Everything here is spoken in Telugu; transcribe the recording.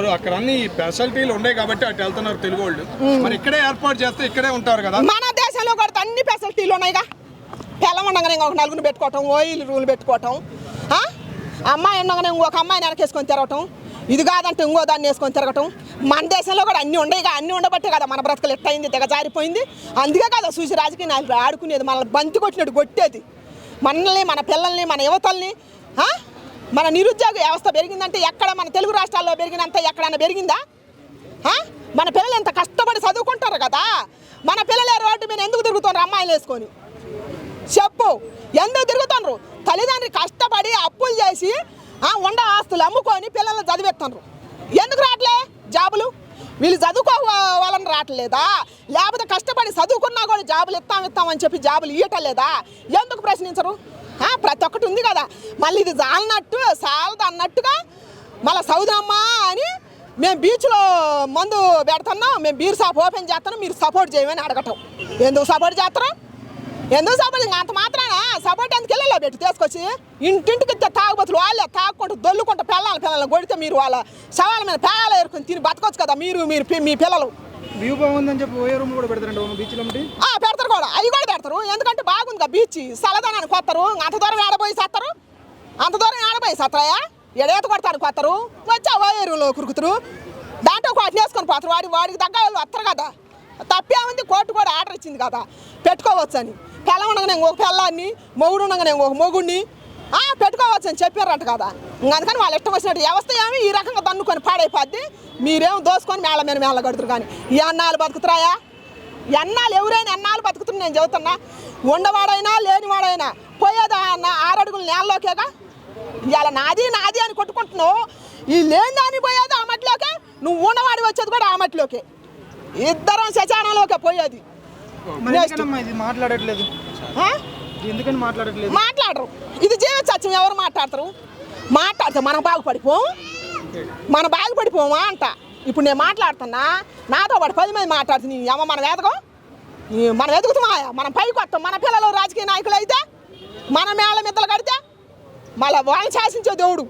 అక్కడ అన్ని ఫెసిలిటీలు ఉన్నాయి కాబట్టి అటు వెళ్తున్నారు తెలుగు వాళ్ళు. మరి ఇక్కడే ఏర్పాటు చేస్తే ఇక్కడే ఉంటారు కదా. మన దేశంలో కూడా అన్ని ఫెసిలిటీలు ఉన్నాయిగా. పిల్లం ఉండగానే ఇంకొక నలుగురిని పెట్టుకోవటం, ఓయిల్ రూలు పెట్టుకోవటం, అమ్మాయి ఉండగానే ఇంకొక అమ్మాయిని వెనకేసుకొని తిరగటం, ఇది కాదంటే ఇంకో దాన్ని వేసుకొని తిరగటం. మన దేశంలో కూడా అన్నీ ఉండేగా. అన్నీ ఉండబట్టే కదా మన బ్రతకలు ఎట్టయింది, దిగజారిపోయింది. అందుకే కదా చూసి రాజకీయ నాయకులు ఆడుకునేది, మనల్ని బంతి కొట్టినట్టు కొట్టేది. మనల్ని, మన పిల్లల్ని, మన యువతల్ని. మన నిరుద్యోగ వ్యవస్థ పెరిగిందంటే ఎక్కడ మన తెలుగు రాష్ట్రాల్లో పెరిగినంత ఎక్కడైనా పెరిగిందా? మన పిల్లలు ఎంత కష్టపడి చదువుకుంటారు కదా. మన పిల్లలే రోడ్డు మీద ఎందుకు తిరుగుతున్నారు అమ్మాయిలు వేసుకొని? చెప్పు, ఎందుకు తిరుగుతున్నారు? తల్లిదండ్రులు కష్టపడి అప్పులు చేసి ఉండ ఆస్తులు అమ్ముకొని పిల్లలు చదివేస్తున్నారు. ఎందుకు రావట్లే జాబులు? వీళ్ళు చదువుకోవాలని రావట్లేదా? లేకపోతే కష్టపడి చదువుకున్నా కూడా జాబులు ఇస్తామని చెప్పి జాబులు ఇవ్వటం లేదా? ఎందుకు ప్రశ్నించరు? ప్రతి ఒక్కటి ఉంది కదా. మళ్ళీ ఇది సాలదు అన్నట్టుగా మళ్ళీ సౌదమ్మా అని మేము బీచ్లో మందు పెడుతున్నాం, మేము బీర్ షాప్ ఓపెన్ చేస్తున్నాం, మీరు సపోర్ట్ చేయమని అడగటం. ఎందుకు సపోర్ట్ చేస్తారు? ఎందుకు సపోర్ట్? ఇంకా అంత మాత్రాన సపోర్ట్ ఎందుకు వెళ్ళలో పెట్టి తీసుకొచ్చి ఇంటింటికి తాగుబోతులు వాళ్ళే తాగుకుంటూ దొల్లుకుంటూ పిల్లల్ని కొడితే మీరు వాళ్ళ శవాల మీద పేలాలు ఏరుకొని తిని బతకొచ్చు కదా మీ పిల్లలు. వ్యూ బాగుందని చెప్పి ఓయే రూమ్ కూడా పెడతారండి బీచ్లో. పెడతారు కూడా, అవి కూడా పెడతారు. ఎందుకంటే బాగుంది కదా బీచ్, చల్లదనానికి వస్తారు. అంత దూరం ఆడబోయి చేస్తారు, అంత దూరం ఆడబోయి చేస్తారా? ఎడేత కొడతానికి వస్తారు, వచ్చి ఓయే రూమ్లో కురుకుతారు, దాంట్లో వాటిని వేసుకొని పోతారు. వాడికి తగ్గ వాళ్ళు వస్తారు కదా. తప్పేముంది, కోర్టు కూడా ఆర్డర్ ఇచ్చింది కదా పెట్టుకోవచ్చు అని. పిల్ల ఉండగానే ఇంకొక పిల్లాన్ని, మొగుడు ఉండగానే ఇంకొక మొగుడిని పెట్టుకోవచ్చు అని చెప్పారంట కదా. అందుకని వాళ్ళు ఇష్టం వచ్చినట్టు వ్యవస్థ ఏమి ఈ రకంగా దన్నుకొని పాడైపోద్ది. మీరేమో దోసుకొని మేళ కడుతురు. కానీ ఈ అన్నాలు బతుకుతున్నాయా? ఎన్నాళ్ళు ఎవరైనా ఎన్నాళ్ళు బతుకుతున్నారు నేను చెబుతున్నా. ఉండవాడైనా లేనివాడైనా పోయేదా అన్న 6 అడుగుల నేలలోకేగా. ఇవాళ నాది అని కొట్టుకుంటున్నావు. ఈ లేని దాన్ని పోయేది ఆ మట్టిలోకే, నువ్వు ఉన్నవాడి వచ్చేది కూడా ఆ మట్టిలోకే. ఇద్దరం శశానంలోకే పోయేది. మాట్లాడట్లేదు, ఎందుకని మాట్లాడట్లేదు? మాట్లాడరు. ఇది జీవించచ్చు. ఎవరు మాట్లాడతారు? మాట్లాడితే మనం బాగుపడిపోమా అంట. ఇప్పుడు నేను మాట్లాడుతున్నా, నాతో పాటు 10 మంది మాట్లాడుతుంది. మనం ఎదుగుతామా? మనం పైకి వస్తాం. మన పిల్లలు రాజకీయ నాయకులు అయితే మన మేళ మిద్దలు కడితే మళ్ళీ వాళ్ళని శాసించే దేవుడు